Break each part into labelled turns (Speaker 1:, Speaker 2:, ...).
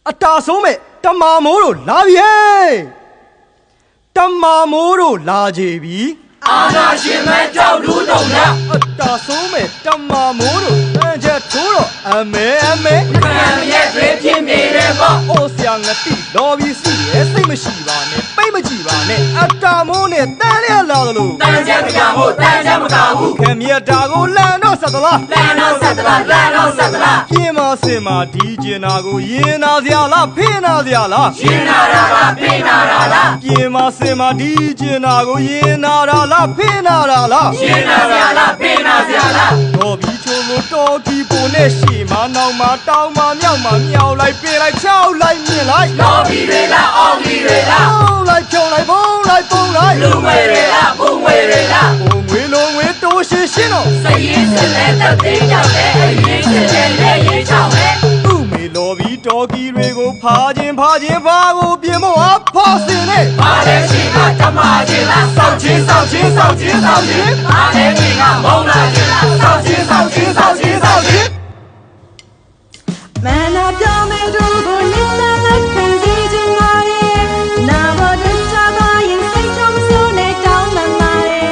Speaker 1: အတာဆုံးမဲ့တမာမိုးတို့လာပြီဟဲ့တမာမိုးတို့လာကြပြီ
Speaker 2: အာနာရှင်မဲကြောက်လူတုံရ
Speaker 1: အတာဆုံးမဲ့တမာမိုးတို့တန်ချက်ထိုးတော့အမဲ
Speaker 2: ခံရဲ့တွေပြင်းနေတယ်ပေါ့
Speaker 1: အိုဆရာငတိလော်ပြီးစီရဲ့စိတ်မရှိပါနဲ့ပိတ်မကြည့်ပါနဲ့အတာမိုးနဲ့တန်းရလာသလို
Speaker 2: တန်းချက်မကဘူးတန်းချက်မကဘူး
Speaker 1: ခင်မြတ်တာကိုလန်တော့ဆက်သလား
Speaker 2: လန်တော့ဆက်သလား
Speaker 1: ပြင်းမစင်မာဒီကျင်နာကိုရင်နာစရာလားဖိနာစရာလား
Speaker 2: ရင်နာတာလားဖိနာတာလား
Speaker 1: ပြင်းမစင်မာဒီကျင်နာကိုရင်နာတာလားဖိနာတာလား
Speaker 2: ရင်နာစရာလားဖိနာစရာလား
Speaker 1: တော်ပြီးချိုးလို့တော်ဒီပုံနဲ့ရှီမနောင်မတောင်းမမြောက်မမြောက်လိုက်ပြင်လိုက်ချောက်လိုက်မြင်လိုက်
Speaker 2: လော်ဘီတွေလားအော်ဘီတွေလား
Speaker 1: လိုက်ချုံလိုက်ပုံလိုက်
Speaker 2: လူငွေတွေလားဘုံငွေတွေလား
Speaker 1: ဘုံငွေလုံးငွေတိုးရှင်းတော့
Speaker 2: စရင်စလဲတဲ့သေးကြောင့်လေအရင်စလဲလက်ရင်ချောင်းပဲ
Speaker 1: သူ့မေလော်ပြီးတော်ကြီးတွေကိုဖာခြင်းဘာကိုပြင်မအဖာစင်နဲ့
Speaker 2: ဘာလဲရှင်ကတမချင်းလားစောက်ချင်းဘာလဲရှင်ကမုံလာချင်းလားစောက်ချင်း
Speaker 3: မနာပြောင်းမဲ့တို့ကိုနေတာလက်ခံစီခြင်းပါရဲ့နာဘောတချပါရင်စိတ်ထုံးစိုးနဲ့တောင်းမှန်ပါရဲ့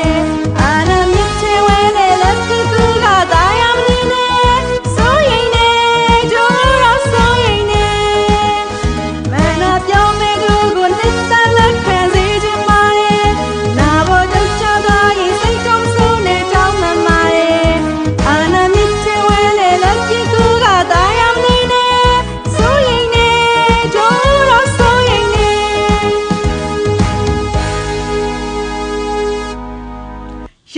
Speaker 3: အာနာမြစ်ချဲဝဲနဲ့လက်ကူကသာယာမနေနဲ့စိုးရင်နဲ့တို့ရောစိုးရင်နဲ့မနာပြောင်းမဲ့တို့ကိုနေတာလက်ခံစီခြင်းပါရဲ့နာဘောတချပါရင်စိတ်ထုံးစိုးနဲ့တောင်းမှန်ပါရဲ့အာနာမြစ်ချဲဝဲနဲ့လက်ကူကသာယာမနေ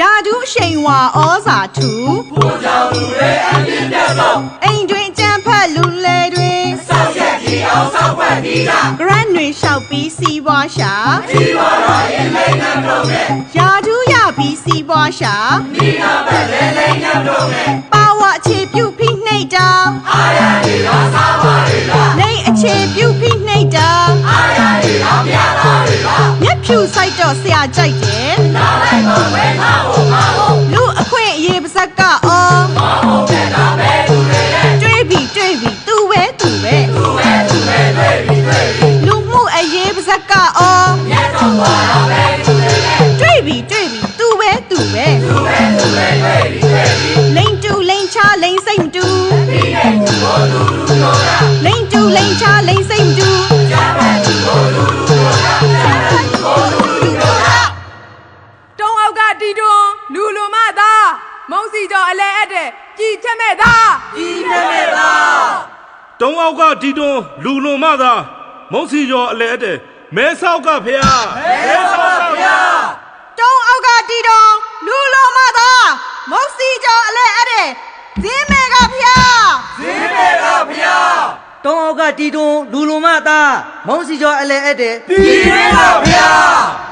Speaker 3: ရာဒူးရှိန်ဝါဩဇာထူ
Speaker 2: ဘုံကြောင့်လူတွေအပြင်းတက်ဆုံး
Speaker 3: အိမ်တွင်ကြံဖက်လူလေတွင်
Speaker 2: ဆောက်ရက်ကြီးအောင်ဆောက်ွက်ပြီးက
Speaker 3: ဂရန်တွင်လျှောက်ပြီးစီးပွားရှာ
Speaker 2: ဒီပါတော့ရင်လိမ့်နှံတော့မယ်
Speaker 3: ရာဒူးရပြီးစီးပွားရှာ
Speaker 2: ဒီနာပဲလိမ့်နှံတော့မယ်
Speaker 3: ပါဝအခြေပြုဖိနှိတ်တာ
Speaker 2: အာရဒီရောစားပါလေလား
Speaker 3: နေအခြေပြုဖိနှိတ်တာ
Speaker 2: အာရဒီရောပြပါလေလား
Speaker 3: မျက်ဖြူဆိုင်တော့ဆရာကြိုက်တယ်
Speaker 2: လာလိုက်တော့ဝဲငါ့ကို
Speaker 3: လူအခွင့်အရေးပါဇက်ကအော်
Speaker 2: မဟုတ်တဲ့ဒါပဲသူတွေ
Speaker 3: တွေးပြီးသူပဲလူမှုအရေးပါဇက်ကအော်
Speaker 2: မြတ်တော်ပါတော့ပဲသူ
Speaker 3: တွေတွေးပြီးသူပဲလိန်တူလိန်ချလိန်စိတ်မတူ
Speaker 2: ဒီနဲ့သူကိုလူတို့က
Speaker 3: လိန်တူလိန်ချလိန်စိတ်မတူ
Speaker 2: ကြပါသူကိုလူတို့က
Speaker 4: တုံးအောက်ကတီတွန်းလူလူမသားမုံစီကျော်အလဲအပ်တဲ့ကြည်ချက်မဲ့သား
Speaker 1: တုံးအောက်ကတီတွန်းလူလူမသားမုံစီကျော်အလဲအပ်တဲ့မဲဆောက်ကဖျား
Speaker 3: တုံးအောက်ကတီတွန်းလူလူမသားမုံစီကျော်အလဲအပ်တဲ့ဇင်းမဲကဖျား
Speaker 5: တုံးအောက်ကတီတွန်းလူလူမသားမုံစီကျော်အလဲအပ်တဲ့
Speaker 2: ပြည်ရဲကဖျား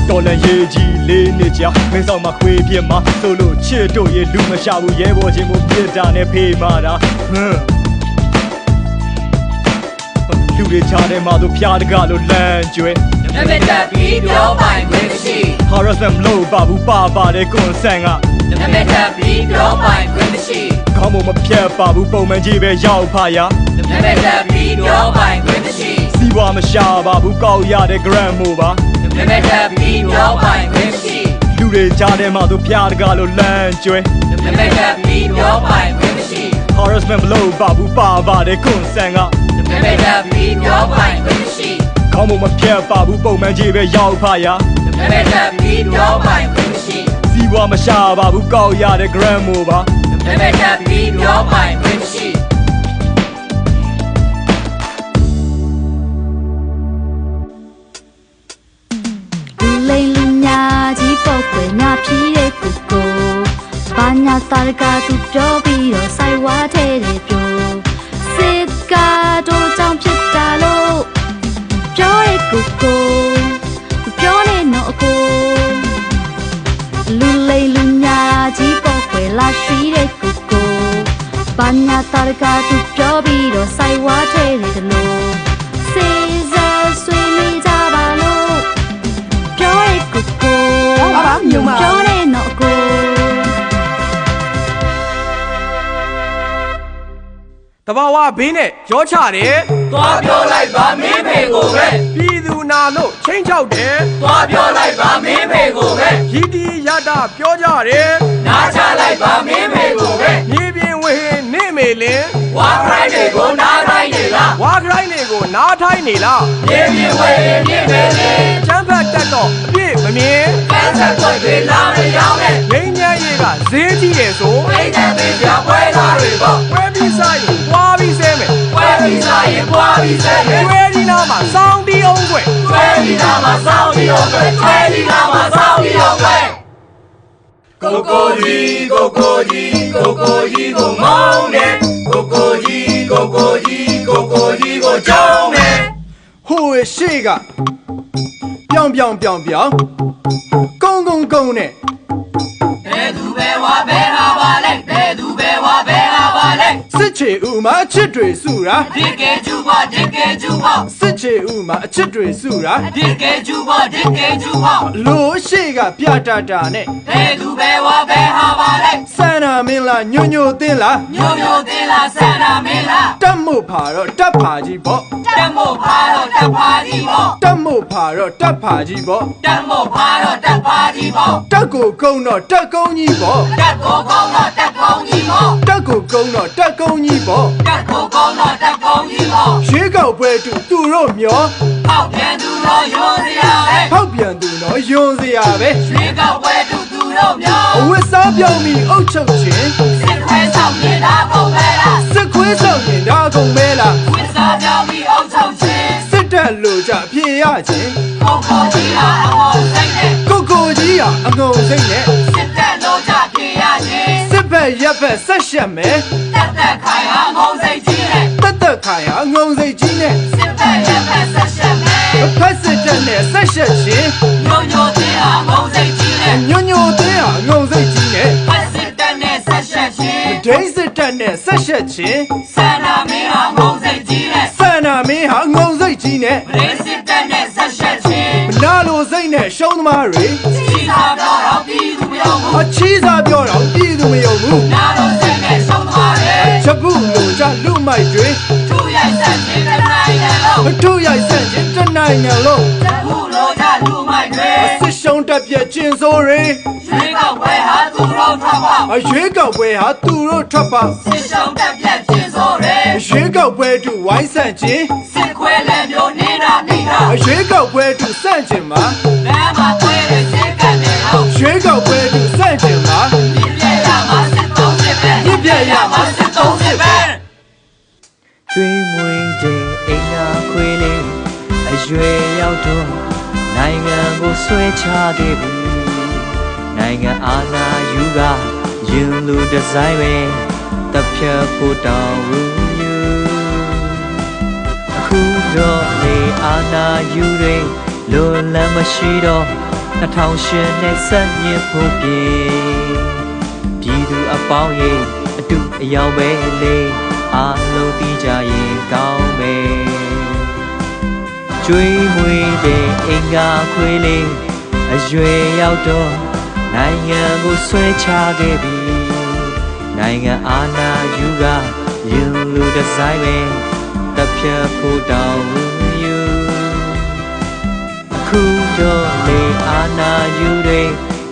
Speaker 1: တော်လန်ရေးကြီးလေးနှစ်ကြာမင်းဆောင်မှာခွေးပြစ်မှာဆိုလို့ချစ်တို့ရဲ့လူမရှာဘူးရဲဘော်ချင်းကိုပြစ်တာနဲ့ဖေးမာတာလူတွေချားထဲမှာသူဖျားတကလို့လမ်းကျွဲ
Speaker 2: နမတက်ပြီးပြောပိုင်ခွင့်မရှိ
Speaker 1: Harassment မလို့ပါဘူးပါတယ်ကွန်ဆန်က
Speaker 2: နမတက်ပြီးပြောပိုင်ခွင့်မရှိ
Speaker 1: ခေါင်းမမဖြတ်ပါဘူးပုံမှန်ကြီးပဲရောက်ဖာရ
Speaker 2: နမတက်ပြီးပြောပိုင်ခွင့်မရှိ
Speaker 1: စီးပွားမရှာပါဘူးကောက်ရတဲ့ gram မို့ပါ
Speaker 2: နမတက်ပြီးပြောပိုင်ခွင့်မရှိ
Speaker 1: လူတွေကြားထဲမှာသူဖျားတကလို့လမ်းကျွဲ
Speaker 2: နမတက်ပြီးပြောပိုင်ခွင့်မရှိ
Speaker 1: Harassment မလို့ပါဘူးပါတယ်ကွန်ဆန်က
Speaker 2: နမတက်ပြီးပြောပိုင်ခွင့်မရှိ
Speaker 1: ခေါင်းမဖြတ်ပါဘူးပုံမှန်ကြီးပဲရောက်ဖာရ
Speaker 2: နမတက်ပြီးပြောပိုင်ခွင့်မရှိ
Speaker 1: စီးပွားမရှာပါဘူးကောက်ရတဲ့ gram မို့ပါ
Speaker 2: နမတက်ပြီးပြောပိုင်ခွင့်မရှိ
Speaker 3: လိန်လူညာကြီးပုတ်ွယ်ညာဖြီးတဲ့ကိုကိုဘာညာတာကသူပြောပြီးတော့ဆိုင်ဝါထဲတယ်ပြောစစ်ကားတို့ကြောင့်ဖြစ်တာလို့ပြောတဲ့ကိုကိုပြောနေတော့အကိုလူလိန်လူညာကြီးပုတ်ွယ်လာရှိတဲ့ကိုကိုဘာညာတာကသူပြောပြီးတော့ဆိုင်ဝါထဲတယ်လို့စေစားဆွေးနေကြပါလို့ပြောတဲ့ကိုကိုပြောနေတော့အကို
Speaker 1: တဘာဝ
Speaker 6: ဘေးနဲ့ရောချတယ်
Speaker 2: သွားပြောလိုက်ပါမင်းဖေကိုပဲ
Speaker 6: ပြည်သူနာလို့ချင်းချောက်တယ်
Speaker 2: သွားပြောလိုက်ပါမင်းဖေကိုပဲ
Speaker 6: ရည်တီရတာပြောကြတယ်
Speaker 2: နားချလိုက်ပါမင်းဖေကိုပဲ
Speaker 6: မြေပြင်ဝဟင်းနေမေလင်
Speaker 2: ဝါခရိုင်းတွေကိုနားထိုင်းနေလား
Speaker 6: ဝါခရိုင်းတွေကိုနားထိုင်းနေလား
Speaker 2: မြေပြင်ဝဟင်းနေမေလင်
Speaker 6: ချမ်းဖတ်တက်တော့အပြည့်မမြင်
Speaker 2: ကန်းဆက်ွက်တွေလာမရောင်းနဲ့
Speaker 6: ငိမ့်ညံ့ရေးကဈေးကြီးတယ်ဆို
Speaker 2: အိမ်နဲ့ပေးပြပွဲသားတွေပေါ့
Speaker 6: ပွဲပြီးစားရင်ပွားပြီးဆဲမယ်
Speaker 2: ပွဲပြီးစားရင်ပွားပြီးဆဲမယ်
Speaker 6: ကျွဲဒီနာမှာစောင်းတီးအောင်ွယ်
Speaker 2: ကျွဲဒီနာမှာစောင်းတီးအောင်ွယ်ကျွဲဒီနာမှာစောင်းတီးအောင်ွယ်ကိုကိုကြီးကိုကိုကြီးကိုကိုကြီးကိုမောင်းတယ်ကိုကိုကြီးကိုကိုကြီးကိုကိုကြီးကိုကြောင်းတယ်
Speaker 1: ဟိုရဲ့ရှေ့ကပြောင်ကုန်းကုန်းနဲ့
Speaker 2: ဘယ်သူပဲဝါဘဲဟာပါလဲဘယ်သူပဲဝါဘဲဟာပါလဲ
Speaker 1: စစ်ချေဥမှာအချစ်တွေစုတာ
Speaker 2: ဒီကဲကျူပါဒီကဲကျူပါ
Speaker 1: စစ်ချေဥမှာအချစ်တွေစုတာ
Speaker 2: ဒီကဲကျူပါဒီကဲကျူပါ
Speaker 1: လို့ရှေ့ကပြတာတာနဲ့
Speaker 2: ဘယ်သူပဲဝါဘဲဟာပါလဲ
Speaker 1: စန္နာမင်းလားညိုတင်းလား
Speaker 2: ညိုတင်းလားစန္နာမင်းလား
Speaker 1: တက်မို့ဖာတော့တက်ဖာကြီးပေါ့
Speaker 2: တက်မို့ဖာတော့တက်ဖာကြီးပေါ့
Speaker 1: တက်မို့ဖာတော့တက်ဖာကြီးပေါ့
Speaker 2: တက်မို့ဖာတော့တက်ဖာကြီးပေါ့
Speaker 1: တက်ကိုကုန်းတော့တက်ကုန်းကြီးပေါ့
Speaker 2: တက်ကိုကုန်းတော့တက်ကုန်းကြီးပေါ့
Speaker 1: တက်ကိုကုန်းတော့တက်ကုန်းကြီးပေါ့
Speaker 2: တက်ကိုကုန်းတော့တက်ကုန်းကြီးပေါ့
Speaker 1: ရွေးကောက်ပွဲတူသူတို့မျော
Speaker 2: ဖောက်ပြန်သူတော့ယွန်းစရာပဲ
Speaker 1: ဖောက်ပြန်သူတော့ယွန်းစရာပဲ
Speaker 2: ရွေးကောက်ပွဲတူသူတို့မျော
Speaker 1: အဝတ်စားပြောင်းပြီးအုတ်ချုပ်ခြင်း
Speaker 2: စစ်ခွဲဆောင်နေတာကုန်ပဲလား
Speaker 1: စစ်ခွဲဆောင်နေတာကုန်ပဲလား
Speaker 2: ဝတ်စားပြောင်းပြီးအုတ်ချုပ်ခြင်း
Speaker 1: စစ်တပ်လို့ကြပြေရခြင်း
Speaker 2: ကိုကိုကြီးဟာအငုံစိတ်နဲ့
Speaker 1: ကိုကိုကြီးဟာအငုံစိတ်နဲ့
Speaker 2: စစ်တပ်လို့ကြပြေရခြင်း
Speaker 1: စစ်ဘက်ရက်ဘက်ဆက်ရှက်မယ်
Speaker 2: တက်ခိုင်ဟာငုံစိတ်ကြီးနဲ့
Speaker 1: တက်ခိုင်ဟာငုံစိတ်ကြီးနဲ့
Speaker 2: စစ်ဘက်ရက်ဘက်ဆက်ရှက်မယ်
Speaker 1: ဖက်စစ်တပ်နဲ့ဆက်ရှက်ခြင်း
Speaker 2: ညိုတင်းဟာငုံစိတ်ကြီးနဲ့
Speaker 1: ညိုတင်းဟာငုံစိတ်ကြီးနဲ့
Speaker 2: ဖက်စစ်တပ်နဲ့ဆက်ရှက်ခြင်း
Speaker 1: ဒိန်းစစ်တပ်နဲ့ဆက်ရှက်ခြင်း
Speaker 2: ဆန္ဒမင်းဟာငုံစိတ်ကြီးနဲ့
Speaker 1: ဆန္ဒမင်းဟာငုံစိတ်ကြီးနဲ့
Speaker 2: ဒိန်းစစ်တပ်နဲ့ဆက်ရှက်ခြင်း
Speaker 1: မနာလိုစိတ်နဲ့ရှုံးသမားတွေ
Speaker 2: ချီသာပြောတော့ပြည်သူမယုံဘူး
Speaker 1: အချီးသာပြောတော့ပြည်သူမယုံဘူး
Speaker 2: နာလိုစိတ်နဲ့ရှုံးသမားတွေ
Speaker 1: ချက်ဘူးလို့ကြလူမိုက်တွေ
Speaker 2: သူ့ရိုက်ဆက်ခြင်းတစ်နိုင်ငံလုံး
Speaker 1: သူ့ရိုက်ဆက်ခြင်းတစ်နိုင်ငံလုံး
Speaker 2: ချက်ဘူးလို့ကြလူမိုက်တွေ
Speaker 1: စစ်ရှုံးတက်ပြက်ကျင်စိုးတွေ
Speaker 2: ရွေးကောက်ပွဲဟာသူတို့ထွက်ပါ
Speaker 1: ရွေးကောက်ပွဲဟာသူတို့ထွက်ပါ
Speaker 2: စစ်ရှုံးတက်ပြက်ကျင်စိုးတွေ
Speaker 1: ရွေးကောက်ပွဲတူဝိုင်းဆန့်ခြင်း
Speaker 2: စစ်ခွဲလည်းမျိုးနေတာ
Speaker 1: ရွေးကောက်ပွဲတူဆန့်ခြင်းမှာ
Speaker 2: လမ်းမှာတွေ့တဲ့စစ်ကပ်နေတော့
Speaker 1: ရွေးကောက်ပွဲတူဆန့်ခြင်းမှာ
Speaker 2: ပြည့်ပြည့်ရမှာစစ်သုံးစစ်ပဲ
Speaker 1: ပြည့်ပြည့်ရမှာစစ်သုံးစစ်ပဲ
Speaker 5: ကျွေးမွေးတဲ့အိမ်သာခွေးလေးအရွယ်ရောက်တော့နိုင်ငံကိုဆွဲချခဲ့ပြီနိုင်ငံအာဏာယူကရင်လူဒီဇိုင်းပဲတပ်ဖြတ်ဖို့တောင်းယူအခုတော့လေအာဏာယူတွေလိုလမ်းမရှိတော့2008နဲ့ဆက်ညစ်ဖို့ပြည်သူအပေါင်းရဲ့အတူအယောင်ပဲလေအားလုံးသိကြရင်ကောင်းမယ်ကျွေးမွေးတဲ့အိမ်ကခွေးလေးအရွယ်ရောက်တော့နိုင်ငံကိုဆွဲချခဲ့ပြီနိုင်ငံအာဏာယူကရင်လူဒီဇိုင်းပဲတပ်ဖြတ်ဖို့တောင်းယူအခုတော့လေအာဏာယူတွေ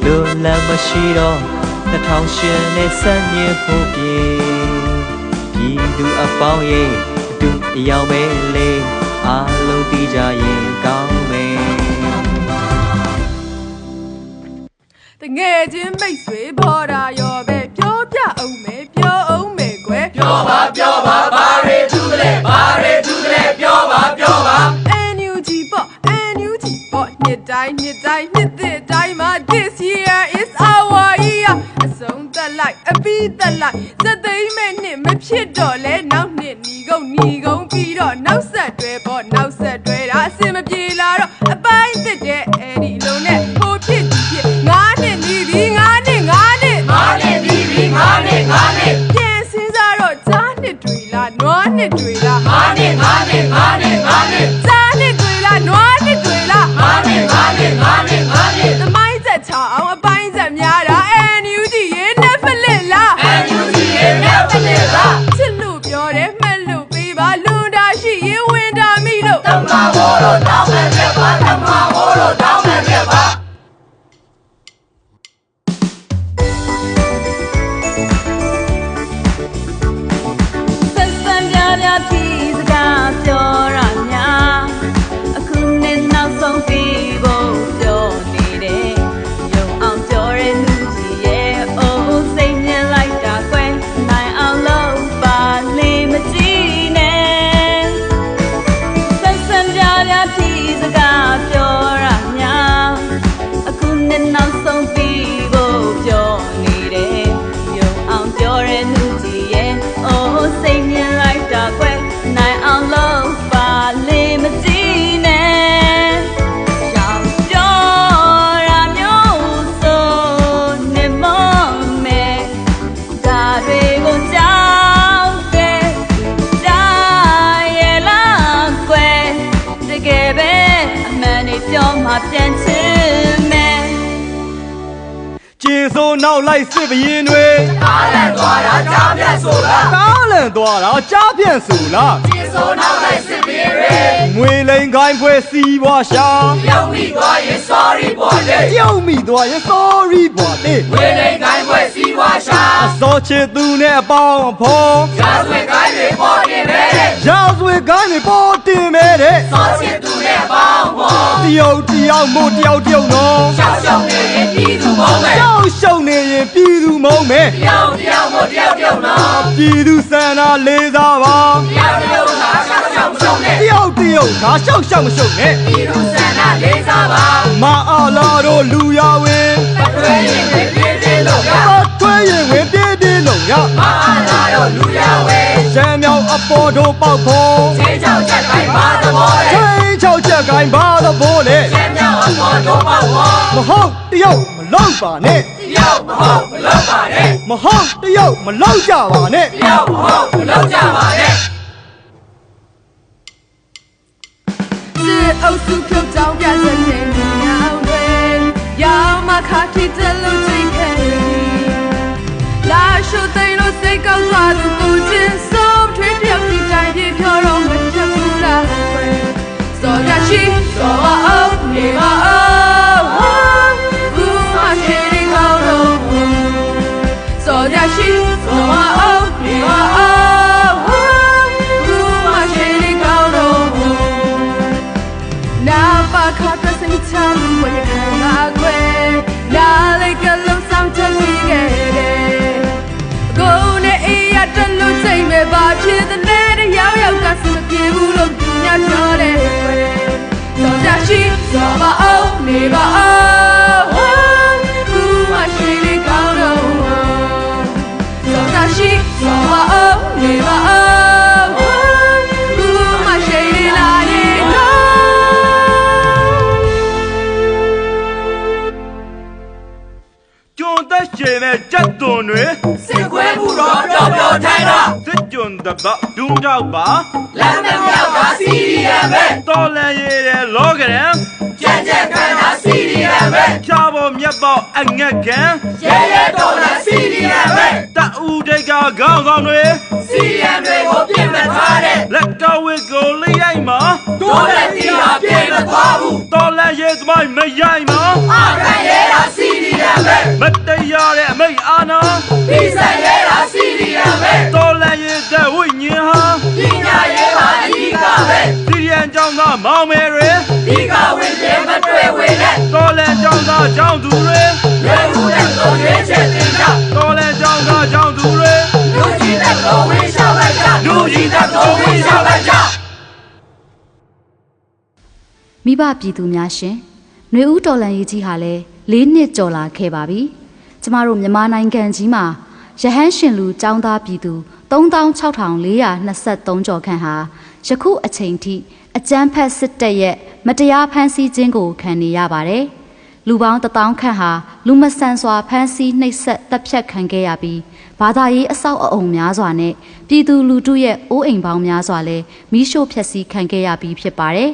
Speaker 5: လိုလမ်းမရှိတော့2008နဲ့ဆက်ညစ်ဖို့ပြည်သူအပေါင်းရဲ့အတူအယောင်ပဲလေအားလုံးသိကြရင်ကောင်းမယ်
Speaker 4: တငယ်ချင်းမိတ်ဆွေဘော်တာရောပဲပြောပြအောင်မယ်ကွယ်
Speaker 2: ပြောပါဘာတွေထူးကလေးပြောပါ
Speaker 4: NUG ပေါ့နှစ်တိုင်းနှစ်သစ်တိုင်းမှာ This year is our year အဆုံးသက်လိုက်အပြီးသက်လိုက်စက်သိမ်းမဲ့နှစ်မဖြစ်တော့လဲနောက်နှစ်ညီကုန်ပြီးတော့နောက်ဆက်တွဲပေါ့နောက်ဆက်တွဲတာအစင်မပြေလာတော့အပိုင်းသစ်တဲ့အဲ့ဒီလုံးနဲ့ဟိုဖြစ်9နှစ်နီးပြီ9နှစ်
Speaker 2: နီးပြီ9နှစ်
Speaker 4: ပြန်စင်းစားတော့ဂျားနှစ်တွေလားနွားနှစ်တွေလား
Speaker 2: 9နှစ်
Speaker 4: ဂျားနှစ်တွေလားနွားနှစ်တွေလား
Speaker 2: 9နှစ်
Speaker 4: သမိုင်းဆက်ချအောင်အပိုင်းဆက်များတာ NUG ရဲ့ Netflix လား
Speaker 2: NUG ရဲ့ Netflix လား
Speaker 4: ချစ်လို့ပြောတယ်မှတ်လို့
Speaker 3: ပြန်ချင်မယ်
Speaker 1: ကျင်ဆိုနောက်လိုက်စစ်ဘရင်တွေ
Speaker 2: ကားလန်သွားတာကြားပြတ်ဆိုလား
Speaker 1: ကားလန်သွားတာကြားပြန့်ဆိုလား
Speaker 2: ဒီဆိုနောက်လိုက်စစ်ပြေးရ
Speaker 1: ငွေလိန်ခိုင်းဖွဲစီးပွားရှာ
Speaker 2: ပြုံးမိသွားရင် sorry ပေါ်လေ
Speaker 1: ပြုံးမိသွားရင် sorry ပွားလေ
Speaker 2: ဝေးနေကိုင်းပွဲစီးပွားရှာ
Speaker 1: အစောချစ်သူနဲ့အပေါင်းအဖော်
Speaker 2: ရာဇဝင်ကိုင်းတွေပေါ်နေပဲ
Speaker 1: ရာဇဝေကိုင်းတွေပေါ်တင်မဲတဲ့
Speaker 2: စောချစ်သူနဲ့ပေါင်းပေါ်
Speaker 1: တယောက်တယောက်မို့တယောက်တယောက်နော်
Speaker 2: ရှောက်ရှောက်နေရင်ပြည်သူမုံပဲ
Speaker 1: ရှောက်ရှောက်နေရင်ပြည်သူမုံမဲ
Speaker 2: တယောက်တယောက်မို့တယောက်တယောက်နော်
Speaker 1: ပြည်သူစန္ဒလေးစားပါ
Speaker 2: တယောက်တယောက်သာရှောက်ရှောက်ရှုံးနေ
Speaker 1: တယောက်တယောက်ဒါရှောက်ရှောက်မရှုံနဲ့
Speaker 2: ပြည်သူစန္ဒလေးစားပါ
Speaker 1: မအားလာတို့လူရဝင်
Speaker 2: အတွဲရင်ပြည့်ပြည့်လို့ရ
Speaker 1: ပတ်ထွေးရင်ဝင်ပြေးပြေးလုံးရ
Speaker 2: မအားလာတော့လူရဝဲ
Speaker 1: ရှမ်းမြောက်အပေါ်တို့ပေါက်ဖို့
Speaker 2: ခြေချောက်ချက်တိုင်းပါသဘောလေ
Speaker 1: ချင်းချောက်ချက်ကိုင်းပါသဘောလေ
Speaker 2: ကျမ်းမြောက်အပေါ်တော့ပါဝါ
Speaker 1: မဟုတ်တယောက်မလောက်ပါနဲ့
Speaker 2: တယောက်မဟုတ်မလုပ်ပါနဲ့
Speaker 1: မဟုတ်တယောက်မလောက်ကြပါနဲ့
Speaker 2: တယောက်မဟုတ်မလုပ်ကြပါနဲ့
Speaker 4: စစ်အုပ်စုဖြုတ်ကြောင်းပြတဲ့နေမြောင်တွေရောင်မခါထိတလို့ချိန်ခဲ့လာရှုသိလို့စိတ်ကောက်သွားသူကိုချင်းဆုံးထွေးတယောက်ဒီတိုင်းပြေဖြောတော့မချက်ဘူးလားစောရရှိစောအောင်နေပါအောင်ဘူးမရှိရင်ကောင်းတော့စောရရှိစောအောင်နေပါအောင်ဘူးမရှိရင်ကောင်းတော့နာပါခါတစင်ချမ်းဝေခံငါခွေနာလေးကလုံးဆောင်ချက်ပြီးခဲ့တယ်ကိုနဲ့အေးရတလို့ချိန်မဲ့ပါဖြစ်တဲ့နဲ့ရောက်ရောက်ကစမပြေဘူးလို့သူများပြောတယ်ခွေစောကြရှိစောပါအောင်နေပါအောင်ဘူးမရှိရင်ကောင်းတော့စောကြရှိစောပါအောင်နေပါအောင်ဘူးမရှိရင်လာရင်တော့
Speaker 1: ကျွန်သက်ရှင်တဲ့ကြက်သွန်တွေ
Speaker 2: စစ်ခွဲမှုတော့တော်တော်ထိုင်တော့
Speaker 1: စစ်ကျွန်တကဒုံတော့ပါ
Speaker 2: လမ်းမမြောက်ကစီရီယံပဲ
Speaker 1: တော်လန်ရည်တဲ့လောကရန်
Speaker 2: ကြက်ကြက်ခံတာစီရီယံပဲ
Speaker 1: ချာပေါ်မြတ်ပေါ်အငက်ကန်
Speaker 2: ရဲရဲတော်တာစီရီယံပဲ
Speaker 1: တအူဒိတ်ကခေါင်းဆောင်တွေ
Speaker 2: စီရီယံတွေကိုပြင်မထားတဲ့
Speaker 1: လက်ကဝစ်ကိုလေးရိုက်မှာ
Speaker 2: တို့တဲ့တီဟာပြင်မသွားဘူး
Speaker 1: တော်လန်ရည်သမိုင်းမရိုက်မှာ
Speaker 2: အာခံရဲတာစီရီယံပဲ
Speaker 1: မတရားတဲ့အမိတ်အာနာ
Speaker 2: ပြီးဆက်ရဲတာစီရီယံပဲ
Speaker 1: တော်လန်ရည်တဲ့ဝိညာဉ်ဟာ
Speaker 2: ပညာရေးပါအဓိကပဲ
Speaker 1: စီရီယန်ကြောင့်သာမောင်မယ်တွေ
Speaker 2: ဒီကဝင်တယ်မတွေ့ဝင်နဲ့
Speaker 1: တော်လန်ကြောင့်သာကြောင့်သူတွေ
Speaker 2: ရွယ်ဦးတဲ့ကိုရွေးချက်တင်ကြ
Speaker 1: တော်လန်ကြောင့်သာကြောင့်သူတွေ
Speaker 2: လူကြီးတဲ့ကိုဝင်ရှောက်လိုက်ကြလူကြီးတဲ့ကိုဝင်ရှောက်လိုက်ကြ
Speaker 7: မိဘပြည်သူများရှင်ຫນွေဦးတော်လန်ရေးကြီးဟာလည်း၄နှစ်ကျော်လာခဲ့ပါပြီကျမတို့မြန်မာနိုင်ငံကြီးမှာရဟန်းရှင်လူចောင်းသားပြည်သူ36,423ကျော်ခန့်ဟာယခုအချိန်ထိအကြမ်းဖက်စစ်တပ်ရဲ့မတရားဖမ်းဆီးခြင်းကိုခံနေရပါတယ်လူပေါင်း1000ခန့်ဟာလူမဆန်စွာဖမ်းဆီးနှိပ်စက်တပ်ဖြတ်ခံခဲ့ရပြီးဘာသာရေးအဆောက်အအုံများစွာနဲ့ပြည်သူလူထုရဲ့အိုးအိမ်ပေါင်းများစွာလည်းမိရှို့ဖျက်ဆီးခံခဲ့ရပြီးဖြစ်ပါတယ်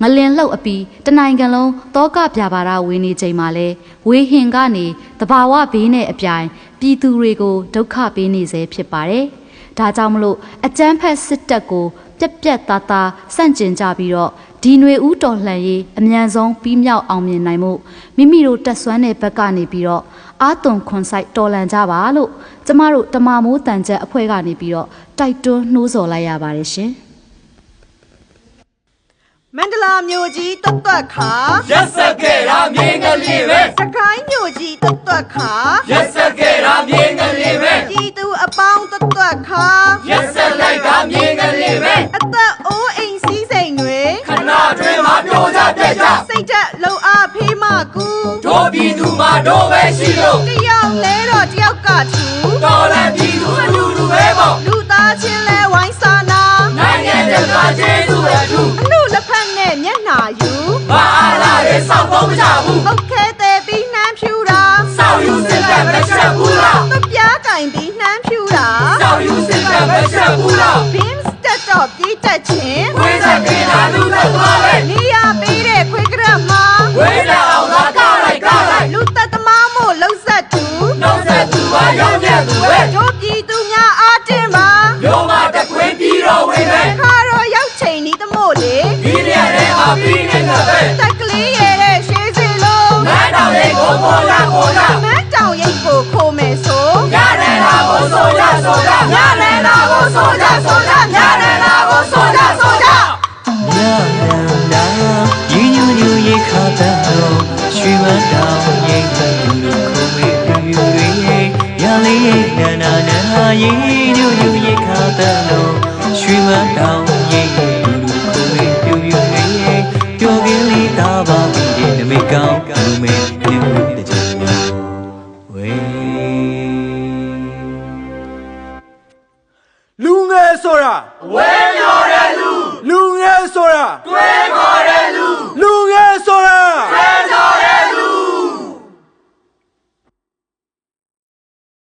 Speaker 7: ငလင်လှုပ်အပြီးတနိုင်ငံလုံးတောကပြပါရဝေနေချိန်မှာလဲဝေဟင်ကနေတဘာဝဘေးနဲ့အပြိုင်ပြည်သူတွေကိုဒုက္ခပေးနေစေဖြစ်ပါတယ်။ဒါကြောင့်မလို့အကြမ်းဖက်စစ်တပ်ကိုပြက်ပြက်သားသားစန့်ကျင်ကြပြီးတော့ဒီຫນွေဦးတော်လှန်ရေးအမြန်ဆုံးပြီးမြောက်အောင်မြင်နိုင်မှုမိမိတို့တက်ဆွမ်းတဲ့ဘက်ကနေပြီးတော့အာသွန်ခွန်ဆိုင်တော်လှန်ကြပါလို့ကျမတို့တမမိုးတန်ချက်အဖွဲ့ကနေပြီးတော့တိုက်တွန်းနှိုးဆော်လိုက်ရပါတယ်ရှင်။
Speaker 3: မန္တလာမြို့ကြီးတွတ်တွတ်ခါ
Speaker 2: ရက်စက်ခဲ့တာမြင်းကလေးပဲ
Speaker 3: စကိုင်းမြို့ကြီးတွတ်တွတ်ခါ
Speaker 2: ရက်စက်ခဲ့တာမြင်းကလေးပဲ
Speaker 3: ပြည်သူအပေါင်းတွတ်တွတ်ခါ
Speaker 2: ရက်စက်လိုက်တာမြင်းကလေးပဲ
Speaker 3: အသက်အိုးအိမ်စည်းစိမ်တွေ
Speaker 2: ခဏတွင်မှာပြောကြပြက်ကြ
Speaker 3: စိတ်သက်လုံအားဖေးမကူ
Speaker 2: တို့ပြည်သူမှာတို့ပဲရှိလို့
Speaker 3: တယောက်လဲတော့တယောက်ကထူ
Speaker 2: တော်လည်းပြည်သူအတူတူပဲပေါ့
Speaker 3: လူသားချင်းလဲဝိုင်းစာနာ
Speaker 2: နိုင်ငံတကာကျေးဇူးအထူး
Speaker 3: အမှုလက်ဖက်နဲ့မျက်နှာယူ
Speaker 2: ဘာအားလာလဲစောက်ဖို့မကြဘူး
Speaker 3: ဟုတ်ခဲတဲ့ပြီးနှမ်းဖြူတာ
Speaker 2: စောက်ယူစစ်တပ်မချက်ဘူးလား
Speaker 3: သပြားကင်ပြီးနှမ်းဖြူတာ
Speaker 2: စောက်ယူစစ်တပ်မချက်ဘူးလား
Speaker 3: ဘင်းစတက်တော့ပြေးတက်ချင်း
Speaker 2: ဝိဇ္ဇာကေလာလူသက်သွားပဲ
Speaker 3: နေရပေးတဲ့ခွေးကရက်မှာ
Speaker 2: ဝေးတဲ့အောင်သာကားလိုက်ကားလိုက်
Speaker 3: လူသက်သမားမို့လှုပ်ဆက်သူ
Speaker 2: နှုတ်ဆက်သူပါရောက်တဲ့သူပဲ
Speaker 3: တို့ပြည်သူများအားတင်ပါ
Speaker 2: မျိုးမတခွင်းပြီးတော့ဝင်မယ်
Speaker 3: ခါတော့ရောက်ချိန်ဤသမို့လေ
Speaker 2: ဒီရတဲ့မှာပြီးနေတာပဲ
Speaker 3: တက်ကလေးရဲ့တဲ့ရှေးစီလုံး
Speaker 2: မန်းတော်လေးကိုပေါ်လာပေါ်လာ
Speaker 3: မန်းတောင်ရိပ်ကိုခိုးမယ်ဆို
Speaker 2: ရတယ်လားကိုဆိုကြဆိုကြရတယ်လားကိုဆိုကြဆိုကြရတယ်လားကိုဆိုကြဆိုကြ
Speaker 5: လာလာယူယူယူရေခါတဲ့တော့ရွှေမတောင်ရိပ်တူလူခုမေးပြူတွေရလေးနာနာနာရေယူယူရေခါတဲ့တော့ရွှေမတောင်ရိပ်တူလူခုမေးပြူတွေပျော်ကင်းလေးသားပါပြီးတဲ့နမိတ်ကောင်းလူမေးနေတဲ့ချင်ဝေး
Speaker 6: လူငယ်ဆိုတာ
Speaker 2: ဝဲမျောတဲ့လူ
Speaker 6: လူငယ်ဆိုတာ
Speaker 2: တွေ့